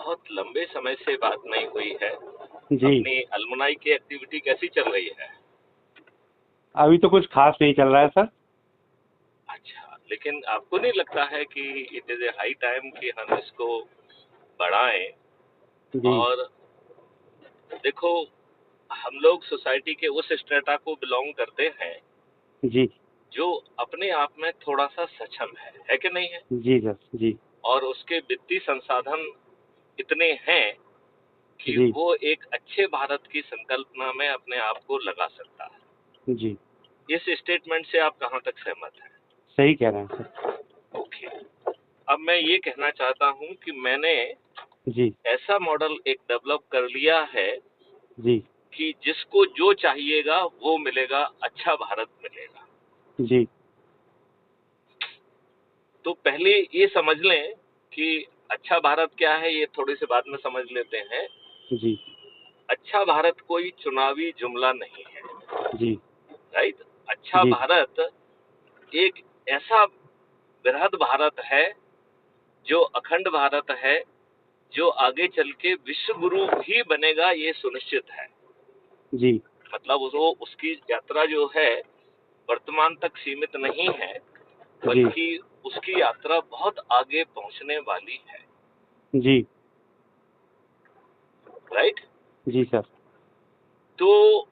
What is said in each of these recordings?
बहुत लंबे समय से बात नहीं हुई है। जी। अपनी अलमुनाई की एक्टिविटी कैसी चल रही है? अभी तो कुछ खास नहीं चल रहा है सर। अच्छा, लेकिन आपको नहीं लगता है कि it is a high time कि हम इसको बढ़ाएं? जी। और देखो, हम लोग सोसाइटी के उस स्ट्रेटा को बिलोंग करते हैं जी। जो अपने आप में थोड़ा सा सक्षम है कि नहीं है? जी सर। जी। और उसके वित्तीय संसाधन इतने हैं कि जी। वो एक अच्छे भारत की संकल्पना में अपने आप को लगा सकता है। जी। इस स्टेटमेंट से आप कहाँ तक सहमत हैं? सही कह रहे हैं सर। ओके। अब मैं ये कहना चाहता हूँ कि मैंने जी। ऐसा मॉडल एक डेवलप कर लिया है जी। कि जिसको जो चाहिएगा वो मिलेगा, अच्छा भारत मिलेगा। जी। तो पहले ये समझ लें कि अच्छा भारत क्या है, ये थोड़ी सी बाद में समझ लेते हैं। जी। अच्छा भारत कोई चुनावी जुमला नहीं है, जी। राइट? अच्छा जी। भारत एक ऐसा बृहद भारत है जो अखंड भारत है, जो आगे चल के विश्व गुरु भी बनेगा, ये सुनिश्चित है। जी। मतलब वो उसकी यात्रा जो है वर्तमान तक सीमित नहीं है, जी। बल्कि उसकी यात्रा बहुत आगे पहुंचने वाली है, जी। राइट? जी सर। तो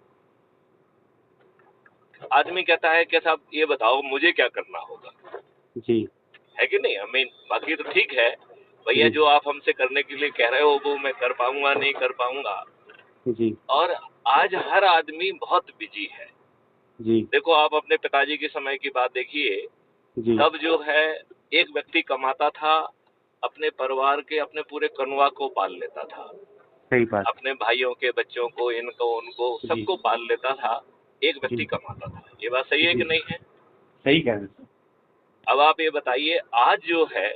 आदमी कहता है कि साहब ये बताओ मुझे क्या करना होगा, जी। है कि नहीं? हमें बाकी तो ठीक है भैया, जी। जो आप हमसे करने के लिए कह रहे हो वो मैं कर पाऊंगा नहीं कर पाऊंगा। जी। और आज हर आदमी बहुत बिजी है। जी। देखो, आप अपने पिताजी के समय की बात देखिए, जी। तब जो है एक व्यक्ति कमाता था, अपने परिवार के अपने पूरे कनवा को पाल लेता था, सही बात। अपने भाइयों के बच्चों को, इनको उनको जी। सबको पाल लेता था। एक व्यक्ति जी। कमाता था। ये बात सही है जी। कि नहीं है? सही कह रहे हैं सर। अब आप ये बताइए, आज जो है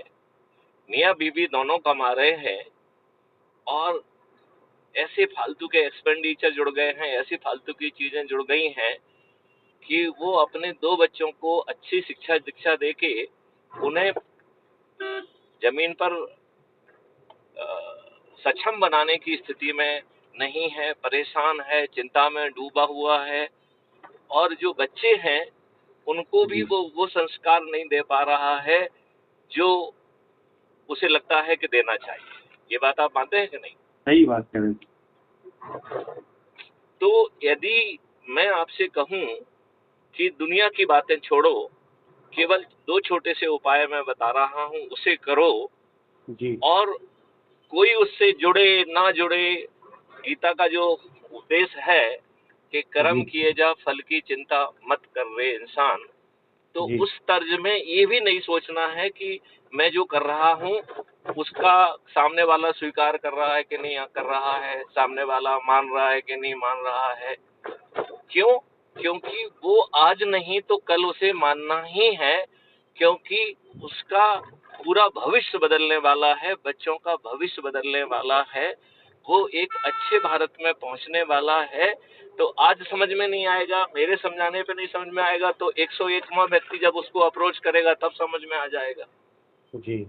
मियाँ बीवी दोनों कमा रहे हैं और ऐसे फालतू के एक्सपेंडिचर जुड़ गए हैं, ऐसी फालतू की चीजें जुड़ गई हैं कि वो अपने दो बच्चों को अच्छी शिक्षा दीक्षा देके उन्हें जमीन पर सक्षम बनाने की स्थिति में नहीं है, परेशान है, चिंता में डूबा हुआ है। और जो बच्चे हैं उनको भी जी। वो संस्कार नहीं दे पा रहा है जो उसे लगता है कि देना चाहिए। ये बात आप मानते हैं कि नहीं? सही बात कह रहे हैं। तो यदि मैं आपसे कहूं कि दुनिया की बातें छोड़ो, केवल दो छोटे से उपाय मैं बता रहा हूं, उसे करो। जी। और कोई उससे जुड़े ना जुड़े, गीता का जो उपदेश है कि कर्म जी। किए जा फल की चिंता मत कर रे इंसान, तो जी। उस तर्ज में ये भी नहीं सोचना है कि मैं जो कर रहा हूँ उसका सामने वाला स्वीकार कर रहा है कि नहीं कर रहा है, सामने वाला मान रहा है कि नहीं मान रहा है। क्यों? क्योंकि वो आज नहीं तो कल उसे मानना ही है, क्योंकि उसका पूरा भविष्य बदलने वाला है, बच्चों का भविष्य बदलने वाला है, वो एक अच्छे भारत में पहुंचने वाला है। तो आज समझ में नहीं आएगा, मेरे समझाने पे नहीं समझ में आएगा, तो 101वां व्यक्ति जब उसको अप्रोच करेगा तब समझ में आ जाएगा। जी।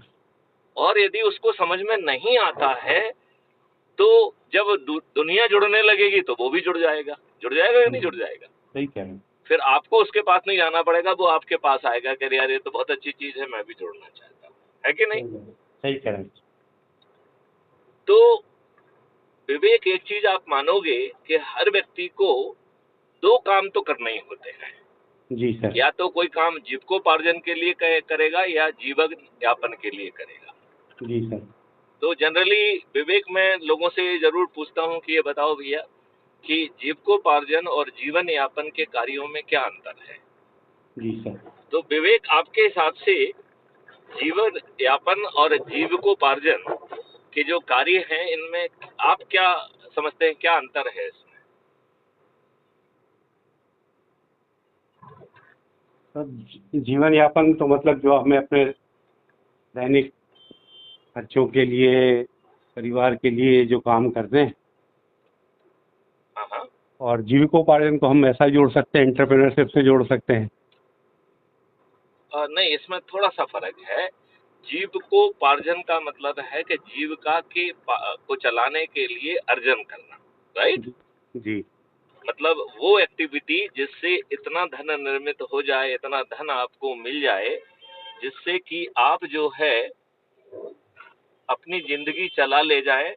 और यदि उसको समझ में नहीं आता है तो जब दुनिया जुड़ने लगेगी तो वो भी जुड़ जाएगा या नहीं जुड़ जाएगा? सही कह रहे हैं। फिर आपको उसके पास नहीं जाना पड़ेगा, वो आपके पास आएगा कि यार ये तो बहुत अच्छी चीज है, मैं भी जुड़ना चाहता हूँ, है कि नहीं? सही कह रहे हैं। तो विवेक, एक चीज आप मानोगे कि हर व्यक्ति को दो काम तो करने ही होते हैं। जी सर। या तो कोई काम जीविकोपार्जन के लिए करेगा या जीवन यापन के लिए करेगा। जी सर। तो जनरली विवेक, मैं लोगों से जरूर पूछता हूँ कि ये बताओ भैया कि जीविकोपार्जन और जीवन यापन के कार्यों में क्या अंतर है? जी सर। तो विवेक, आपके हिसाब से जीवन यापन और जीविकोपार्जन के जो कार्य हैं, इनमें आप क्या समझते हैं, क्या अंतर है इसमें? सर, जीवन यापन तो मतलब जो हमें अपने दैनिक खर्चों के लिए, परिवार के लिए जो काम करते हैं, हाँ हाँ। और जीविकोपार्जन को हम ऐसा जोड़ सकते हैं, एंटरप्रेन्योरशिप से जोड़ सकते हैं। नहीं, इसमें थोड़ा सा फर्क है। जीविकोपार्जन का मतलब है कि जीविका को चलाने के लिए अर्जन करना, राइट। जी मतलब वो एक्टिविटी जिससे इतना धन निर्मित हो जाए, इतना धन आपको मिल जाए, जिससे कि आप जो है अपनी जिंदगी चला ले जाए,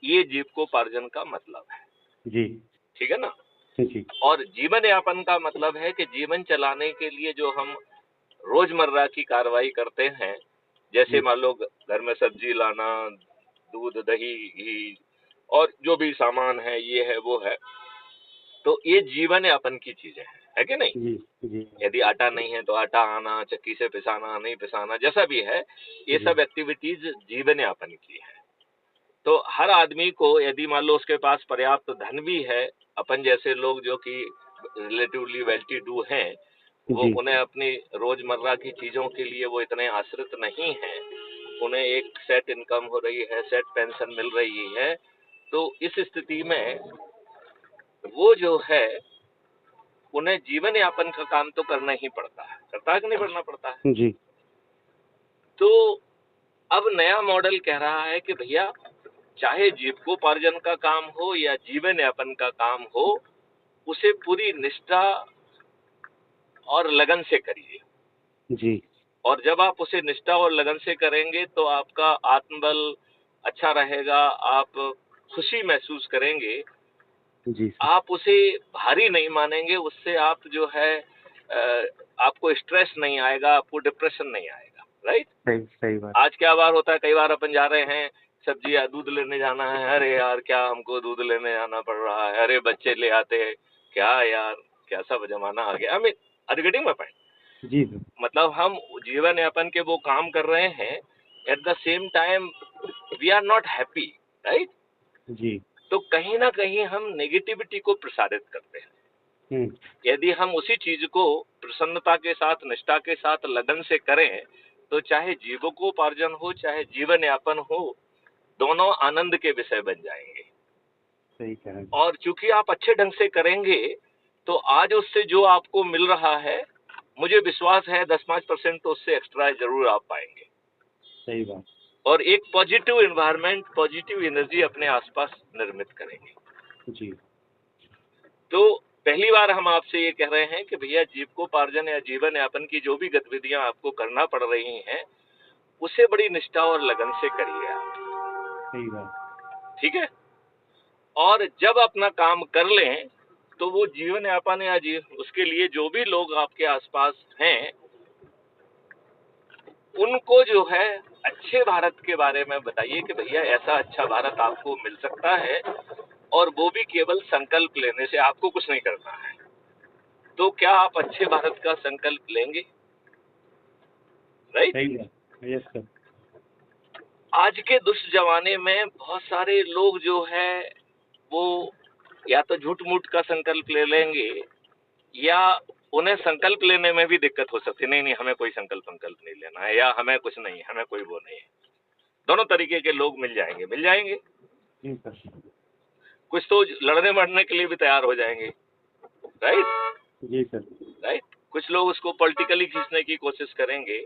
ये जीविकोपार्जन का मतलब है। जी ठीक है ना। जी और जीवन यापन का मतलब है कि जीवन चलाने के लिए जो हम रोजमर्रा की कार्रवाई करते हैं, जैसे मान लो घर में सब्जी लाना, दूध दही घी और जो भी सामान है, ये है वो है, तो ये जीवन यापन की चीजें हैं, है कि नहीं। जी जी यदि आटा नहीं है तो आटा आना, चक्की से पिसाना नहीं पिसाना, जैसा भी है, ये सब एक्टिविटीज जीवन यापन की है। तो हर आदमी को यदि मान लो उसके पास पर्याप्त धन भी है, अपन जैसे लोग जो कि रिलेटिवली वेल टू डू हैं, वो जी उन्हें अपनी रोजमर्रा की चीजों के लिए वो इतने आश्रित नहीं हैं, उन्हें एक सेट इनकम हो रही है, सेट पेंशन मिल रही है, तो इस स्थिति में वो जो है उन्हें जीवन यापन का काम तो करना ही पड़ता है, करता है कि नहीं करना पड़ता है। जी तो अब नया मॉडल कह रहा है कि भैया चाहे जीविकोपार्जन का काम हो या जीवन यापन का काम हो, उसे पूरी निष्ठा और लगन से करिए। जी और जब आप उसे निष्ठा और लगन से करेंगे तो आपका आत्मबल अच्छा रहेगा, आप खुशी महसूस करेंगे, जी आप उसे भारी नहीं मानेंगे, उससे आप जो है आपको स्ट्रेस नहीं आएगा, आपको डिप्रेशन नहीं आएगा, राइट। सही सही बात। आज क्या बार होता है, कई बार अपन जा रहे हैं सब्जी या दूध लेने जाना है, अरे यार क्या हमको दूध लेने जाना पड़ रहा है, अरे बच्चे ले आते हैं, क्या यार क्या सब जमाना आ गया। I mean are you getting my point. जी सर। मतलब हम जीवन यापन के वो काम कर रहे हैं, at the same time we are not happy, right. जी तो कहीं ना कहीं हम नेगेटिविटी को प्रसारित करते हैं। यदि हम उसी चीज को प्रसन्नता के साथ, निष्ठा के साथ, लगन से करें, तो चाहे जीविकोपार्जन हो चाहे जीवन यापन हो, दोनों आनंद के विषय बन जाएंगे। सही कह रहे हैं। और चूंकि आप अच्छे ढंग से करेंगे तो आज उससे जो आपको मिल रहा है, मुझे विश्वास है 10-5% तो उससे एक्स्ट्रा जरूर आप पाएंगे। सही बात। और एक पॉजिटिव एनवायरनमेंट, पॉजिटिव एनर्जी अपने आसपास निर्मित करेंगे। जी तो पहली बार हम आपसे ये कह रहे हैं कि भैया जीविकोपार्जन या जीवन यापन की जो भी गतिविधियां आपको करना पड़ रही हैं, उसे बड़ी निष्ठा और लगन से करिए आप। सही बात। ठीक है। और जब अपना काम कर लें तो वो जीवन यापन या उसके लिए जो भी लोग आपके आसपास हैं, उनको जो है अच्छे भारत के बारे में बताइए कि भैया ऐसा अच्छा भारत आपको मिल सकता है, और वो भी केवल संकल्प लेने से। आपको कुछ नहीं करना है। तो क्या आप अच्छे भारत का संकल्प लेंगे, राइट। सही बात। Yes sir. आज के दुष्ट जमाने में बहुत सारे लोग जो है वो या तो झूठ मूठ का संकल्प ले लेंगे, या उन्हें संकल्प लेने में भी दिक्कत हो सकती है, नहीं नहीं हमें कोई संकल्प नहीं लेना है, या हमें कुछ नहीं, हमें कोई वो नहीं है। दोनों तरीके के लोग मिल जाएंगे, मिल जाएंगे। जी सर। कुछ तो लड़ने मरने के लिए भी तैयार हो जाएंगे, राइट। जी सर। राइट। कुछ लोग उसको पॉलिटिकली खींचने की कोशिश करेंगे।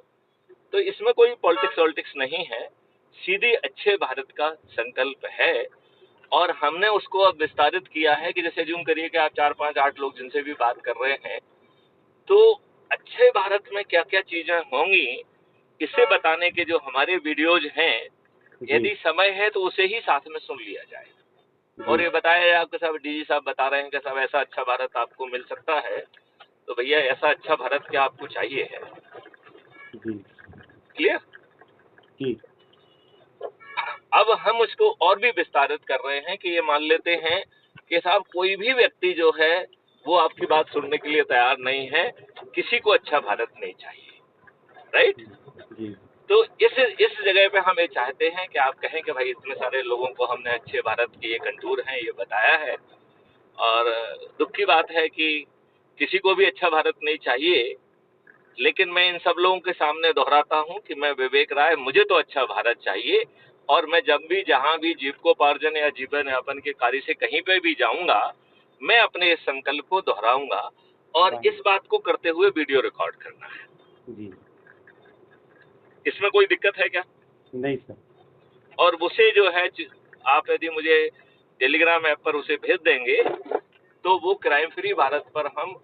तो इसमें कोई पॉलिटिक्स नहीं है, सीधी अच्छे भारत का संकल्प है। और हमने उसको अब विस्तारित किया है कि जैसे जूम करिए कि आप 4-5-8 लोग जिनसे भी बात कर रहे हैं, तो अच्छे भारत में क्या क्या चीजें होंगी, इसे बताने के जो हमारे वीडियोज हैं, यदि समय है तो उसे ही साथ में सुन लिया जाए। और ये बताया जाए आपके साहब, डीजी साहब बता रहे हैं कि साहब ऐसा अच्छा भारत आपको मिल सकता है, तो भैया ऐसा अच्छा भारत क्या आपको चाहिए है। जी क्लियर। जी अब हम उसको और भी विस्तारित कर रहे हैं कि ये मान लेते हैं कि साहब कोई भी व्यक्ति जो है वो आपकी बात सुनने के लिए तैयार नहीं है, किसी को अच्छा भारत नहीं चाहिए, राइट। जी तो इस जगह पे हम ये चाहते हैं कि आप कहें कि भाई इतने सारे लोगों को हमने अच्छे भारत के ये कंटूर हैं ये बताया है, और दुख की बात है कि किसी को भी अच्छा भारत नहीं चाहिए। लेकिन मैं इन सब लोगों के सामने दोहराता हूं कि मैं विवेक राय, मुझे तो अच्छा भारत चाहिए। और मैं जब भी जहां भी जीविकोपार्जन या जीवन यापन के कार्य से कहीं पे भी जाऊंगा, मैं अपने इस संकल्प को दोहराऊंगा, और इस बात को करते हुए वीडियो रिकॉर्ड करना है। जी इसमें कोई दिक्कत है क्या? नहीं सर। और उसे जो है आप यदि मुझे टेलीग्राम ऐप पर उसे भेज देंगे तो वो क्राइम फ्री भारत पर हम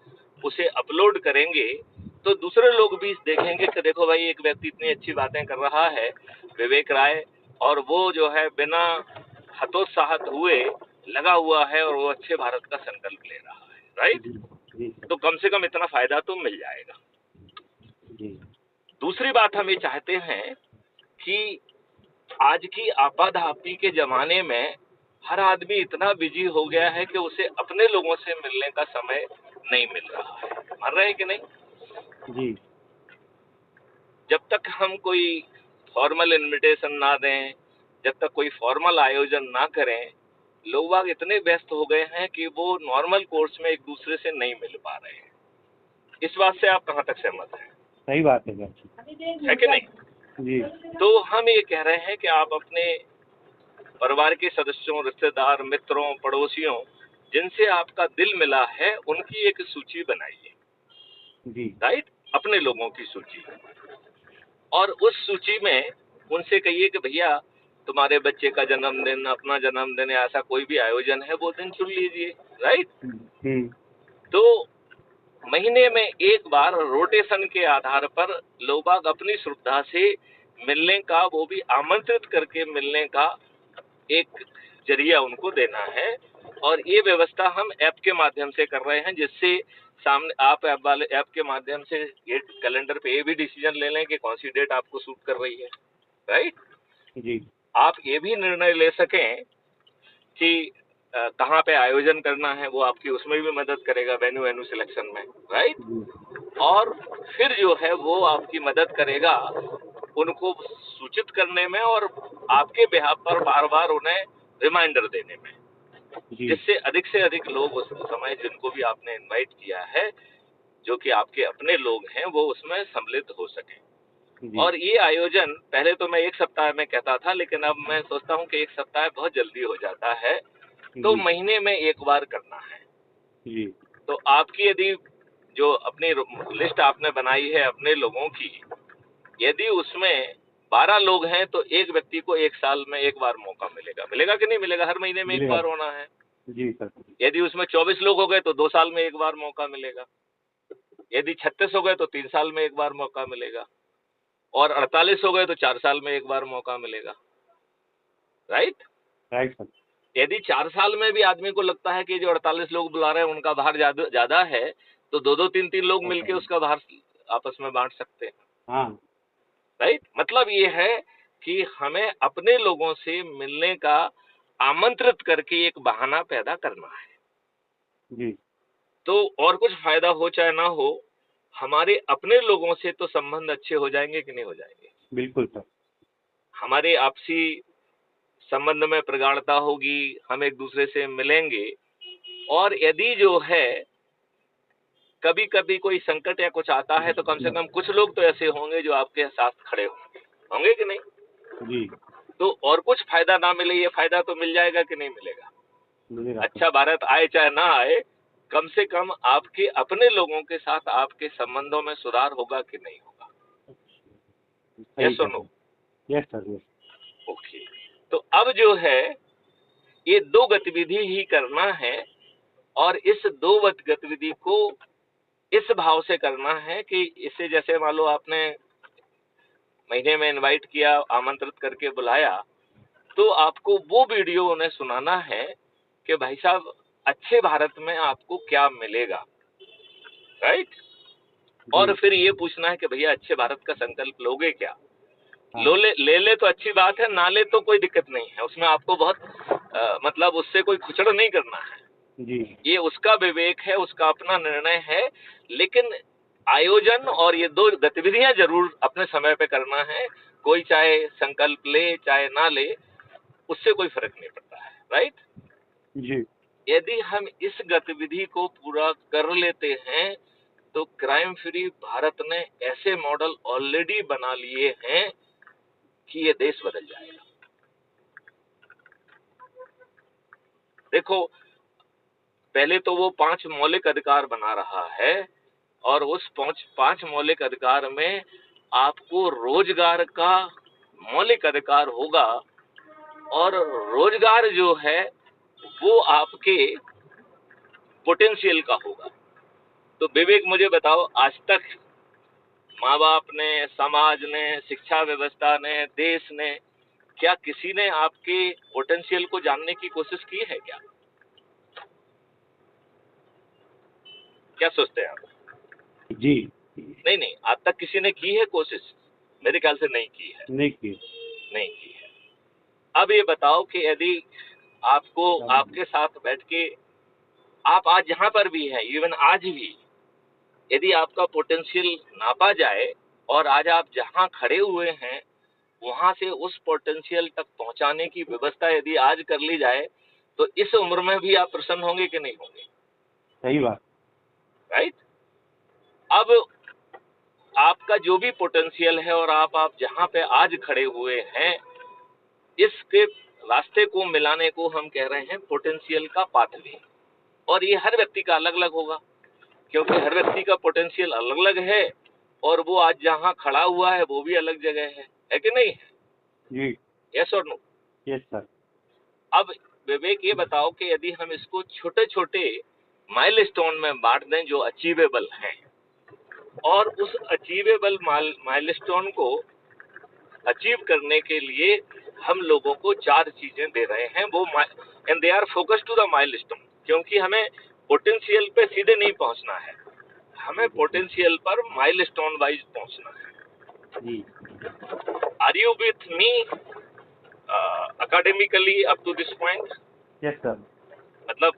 उसे अपलोड करेंगे, तो दूसरे लोग भी देखेंगे कि देखो भाई एक व्यक्ति इतनी अच्छी बातें कर रहा है, विवेक राय, और वो जो है बिना हतोत्साहित हुए लगा हुआ है और वो अच्छे भारत का संकल्प ले रहा है, राइट? जी जी सर। तो कम से कम इतना फायदा तो मिल जाएगा। जी दूसरी बात हम ये चाहते हैं कि आज की आपाधापी के जमाने में हर आदमी इतना बिजी हो गया है कि उसे अपने लोगों से मिलने का समय नहीं मिल रहा है। मान रहे हैं कि नहीं? जी जब तक हम कोई फॉर्मल इनविटेशन ना दें, जब तक कोई फॉर्मल आयोजन ना करें, लोग बाग इतने व्यस्त हो गए हैं कि वो नॉर्मल कोर्स में एक दूसरे से नहीं मिल पा रहे हैं। इस बात से आप कहाँ तक सहमत हैं? सही बात है सर। है कि नहीं? जी तो हम ये कह रहे हैं कि आप अपने परिवार के सदस्यों, रिश्तेदार, मित्रों, पड़ोसियों, जिनसे आपका दिल मिला है, उनकी एक सूची बनाइए, जी राइट? अपने लोगों की सूची। और उस सूची में उनसे कहिए कि भैया तुम्हारे बच्चे का जन्मदिन, अपना जन्मदिन, ऐसा कोई भी आयोजन है वो दिन चुन लीजिए, राइट? तो महीने में एक बार रोटेशन के आधार पर लोग बाग अपनी श्रद्धा से मिलने का, वो भी आमंत्रित करके मिलने का एक जरिया उनको देना है। और ये व्यवस्था हम ऐप के माध्यम से कर रहे हैं, जिससे सामने आप ऐप वाले ऐप के माध्यम से ये कैलेंडर पे ये भी डिसीजन ले लें कि कौन सी डेट आपको सूट कर रही है, राइट? जी आप ये भी निर्णय ले सकें कि कहाँ पे आयोजन करना है, वो आपकी उसमें भी मदद करेगा, वेन्यू सिलेक्शन में, राइट? और फिर जो है वो आपकी मदद करेगा उनको सूचित करने में और आपके बिहाफ पर बार बार उन्हें रिमाइंडर देने में, जी जिससे अधिक से अधिक लोग उस समय जिनको भी आपने इनवाइट किया है, जो कि आपके अपने लोग हैं, वो उसमें सम्मिलित हो सकें। जी और ये आयोजन पहले तो मैं 1 सप्ताह में कहता था, लेकिन अब मैं सोचता हूँ कि 1 सप्ताह बहुत जल्दी हो जाता है, तो जी महीने में एक बार करना है। जी तो आपकी यदि जो अपनी लिस्ट आपने बनाई है अपने लोगों की, यदि उसमें 12 लोग हैं तो एक व्यक्ति को 1 साल में एक बार मौका मिलेगा। मिलेगा कि नहीं मिलेगा? हर महीने में एक मिलेगा। बार होना है। जी सर। यदि उसमें 24 लोग हो गए तो 2 साल में एक बार मौका मिलेगा। यदि 36 हो गए तो 3 साल में एक बार मौका मिलेगा। और 48 हो गए तो 4 साल में एक बार मौका मिलेगा, राइट? Right sir. यदि 4 साल में भी आदमी को लगता है कि जो 48 लोग बुला रहे हैं उनका भार ज्यादा है, तो 2-2 3-3 लोग मिलके उसका भार आपस में बांट सकते हैं, हाँ राइट? मतलब ये है कि हमें अपने लोगों से मिलने का आमंत्रित करके एक बहाना पैदा करना है। जी तो और कुछ फायदा हो चाहे ना हो, हमारे अपने लोगों से तो संबंध अच्छे हो जाएंगे कि नहीं हो जाएंगे? बिल्कुल सर। हमारे आपसी संबंध में प्रगाढ़ता होगी, हम एक दूसरे से मिलेंगे। और यदि जो है कभी कभी कोई संकट या कुछ आता है तो कम से कम कुछ लोग तो ऐसे होंगे जो आपके साथ खड़े होंगे, होंगे कि नहीं? जी तो और कुछ फायदा ना मिले, ये फायदा तो मिल जाएगा कि नहीं मिलेगा? मिलेगा। अच्छा भारत आए चाहे ना आए, कम से कम आपके अपने लोगों के साथ आपके संबंधों में सुधार होगा कि नहीं होगा? यस और no? Yes sir. Yes. Okay. तो अब जो है ये 2 गतिविधि ही करना है, और इस 2 गतिविधि को इस भाव से करना है कि इससे, जैसे मान लो आपने महीने में इनवाइट किया, आमंत्रित करके बुलाया, तो आपको वो वीडियो उन्हें सुनाना है कि भाई साहब अच्छे भारत में आपको क्या मिलेगा, राइट? और फिर ये पूछना है कि भैया अच्छे भारत का संकल्प लोगे क्या? हाँ। ले तो अच्छी बात है, ना ले तो कोई दिक्कत नहीं है, उसमें आपको बहुत मतलब उससे कोई खुचड़ नहीं करना है। जी ये उसका विवेक है, उसका अपना निर्णय है, लेकिन आयोजन और ये 2 गतिविधियां जरूर अपने समय पे करना है। कोई चाहे संकल्प ले चाहे ना ले, उससे कोई फर्क नहीं पड़ता है, राइट? जी यदि हम इस गतिविधि को पूरा कर लेते हैं तो क्राइम फ्री भारत ने ऐसे मॉडल ऑलरेडी बना लिए हैं कि ये देश बदल जाएगा। देखो, पहले तो वो 5 मौलिक अधिकार बना रहा है, और उस 5 मौलिक अधिकार में आपको रोजगार का मौलिक अधिकार होगा, और रोजगार जो है वो आपके पोटेंशियल का होगा। तो विवेक, मुझे बताओ, आज तक माँ बाप ने, समाज ने, शिक्षा व्यवस्था ने, देश ने, क्या किसी ने आपके पोटेंशियल को जानने की कोशिश की है क्या? क्या सोचते हैं आप? जी। नहीं नहीं, आज तक किसी ने की है कोशिश? मेरे ख्याल से नहीं की है। नहीं की। नहीं की है। अब ये बताओ कि यदि आपको आपके साथ बैठ के, आप आज जहां पर भी है, इवन आज भी, यदि आपका पोटेंशियल नापा जाए और आज आप जहां खड़े हुए हैं वहां से उस पोटेंशियल तक पहुंचाने की व्यवस्था यदि आज कर ली जाए, तो इस उम्र में भी आप प्रसन्न होंगे कि नहीं होंगे? सही बात। राइट। अब आपका जो भी पोटेंशियल है और आप जहां पे आज खड़े हुए हैं, इसके रास्ते को मिलाने को हम कह रहे हैं पोटेंशियल का पाथवे। और ये हर व्यक्ति का अलग अलग होगा, क्योंकि हर व्यक्ति का पोटेंशियल अलग अलग है, और वो आज जहां खड़ा हुआ है वो भी अलग जगह है कि नहीं है? जी। यस और नो? Yes sir. अब विवेक, ये बताओ कि यदि हम इसको छोटे छोटे माइलस्टोन में बांट दें जो अचीवेबल हैं, और उस अचीवेबल माइलस्टोन को अचीव करने के लिए हम लोगों को 4 चीजें दे रहे हैं, वो and they are focus to the milestone, क्योंकि हमें पोटेंशियल पे सीधे नहीं पहुंचना है, हमें पोटेंशियल पर माइलस्टोन वाइज पहुंचना है। जी। Are you with me academically up to this point? Yes sir. मतलब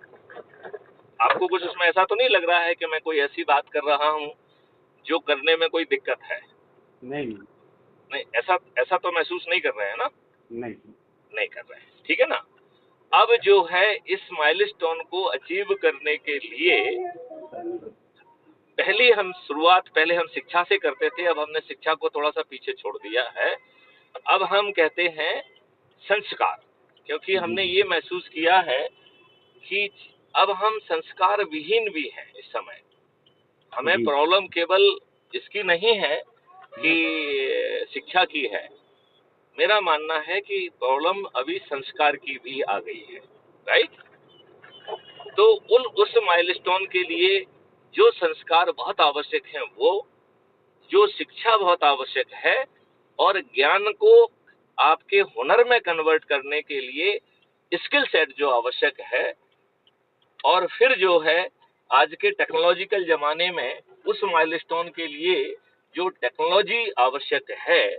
आपको कुछ उसमें ऐसा तो नहीं लग रहा है कि मैं कोई ऐसी बात कर रहा हूं जो करने में कोई दिक्कत है? नहीं नहीं, ऐसा तो महसूस नहीं कर रहे हैं ना? नहीं नहीं कर रहे हैं, ठीक है ना? अब जो है इस माइलस्टोन को अचीव करने के लिए पहले हम शिक्षा से करते थे, अब हमने शिक्षा को थोड़ा सा पीछे छोड़ दिया है। अब हम कहते हैं संस्कार, क्योंकि हमने ये महसूस किया है कि अब हम संस्कार विहीन भी हैं इस समय। हमें जी। प्रॉब्लम केवल इसकी नहीं है कि शिक्षा की है, मेरा मानना है कि प्रॉब्लम अभी संस्कार की भी आ गई है। राइट। तो उस माइलस्टोन के लिए जो संस्कार बहुत आवश्यक हैं, वो जो शिक्षा बहुत आवश्यक है, और ज्ञान को आपके हुनर में कन्वर्ट करने के लिए स्किल सेट जो आवश्यक है, और फिर जो है आज के टेक्नोलॉजिकल जमाने में उस माइलस्टोन के लिए जो टेक्नोलॉजी आवश्यक है,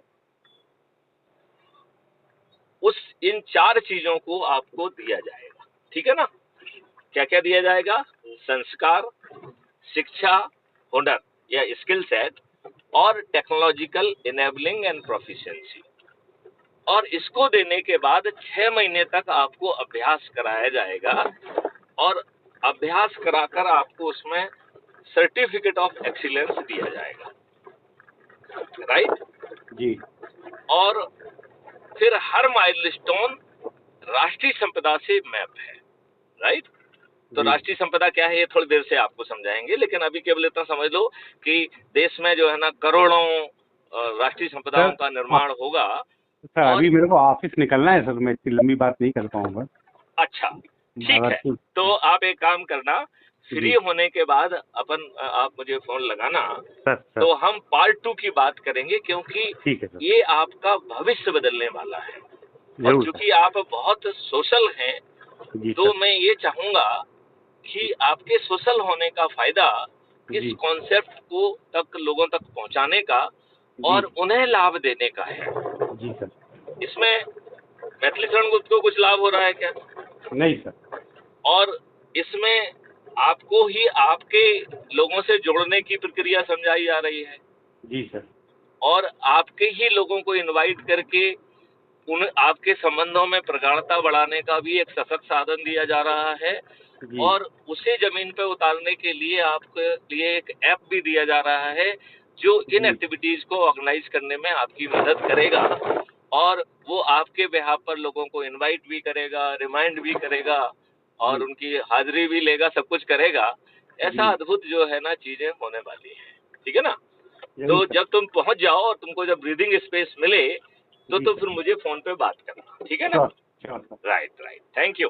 इन 4 चीजों को आपको दिया जाएगा। ठीक है ना? क्या क्या दिया जाएगा? संस्कार, शिक्षा, हुनर या स्किल सेट, और टेक्नोलॉजिकल इनेबलिंग एंड प्रोफिशिएंसी। और इसको देने के बाद 6 महीने तक आपको अभ्यास कराया जाएगा, और अभ्यास कराकर आपको उसमें सर्टिफिकेट ऑफ एक्सीलेंस दिया जाएगा। राइट जी। और फिर हर माइलस्टोन राष्ट्रीय संपदा से मैप है। राइट। तो राष्ट्रीय संपदा क्या है ये थोड़ी देर से आपको समझाएंगे, लेकिन अभी केवल इतना समझ लो कि देश में जो है ना करोड़ों राष्ट्रीय संपदाओं का निर्माण होगा। सर अभी मेरे को ऑफिस निकलना है सर, मैं इतनी लंबी बात नहीं कर पाऊंगा। अच्छा, ठीक है। तो आप एक काम करना, फ्री होने के बाद आप मुझे फोन लगाना, सर। तो हम पार्ट 2 की बात करेंगे, क्योंकि ठीक है सर, ये आपका भविष्य बदलने वाला है। और चूंकि आप बहुत सोशल हैं, तो मैं ये चाहूंगा कि आपके सोशल होने का फायदा इस कॉन्सेप्ट को लोगों तक पहुंचाने का और उन्हें लाभ देने का है। जी सर। इसमें मैथिली शरण गुप्त को कुछ लाभ हो रहा है क्या? नहीं सर। और इसमें आपको ही आपके लोगों से जोड़ने की प्रक्रिया समझाई जा रही है। जी सर। और आपके ही लोगों को इनवाइट करके आपके संबंधों में प्रगाढ़ता बढ़ाने का भी एक सशक्त साधन दिया जा रहा है, और उसे जमीन पे उतारने के लिए आपके लिए एक ऐप भी दिया जा रहा है जो इन एक्टिविटीज को ऑर्गेनाइज करने में आपकी मदद करेगा, और वो आपके बिहाफ पर लोगों को इनवाइट भी करेगा, रिमाइंड भी करेगा, और उनकी हाजिरी भी लेगा, सब कुछ करेगा। ऐसा अद्भुत जो है ना चीजें होने वाली है। ठीक है ना? तो सर। जब तुम पहुंच जाओ और तुमको जब ब्रीदिंग स्पेस मिले तो जी तो सर। फिर मुझे फोन पे बात करना, ठीक है ना? Sure sure sir. Right right, thank you.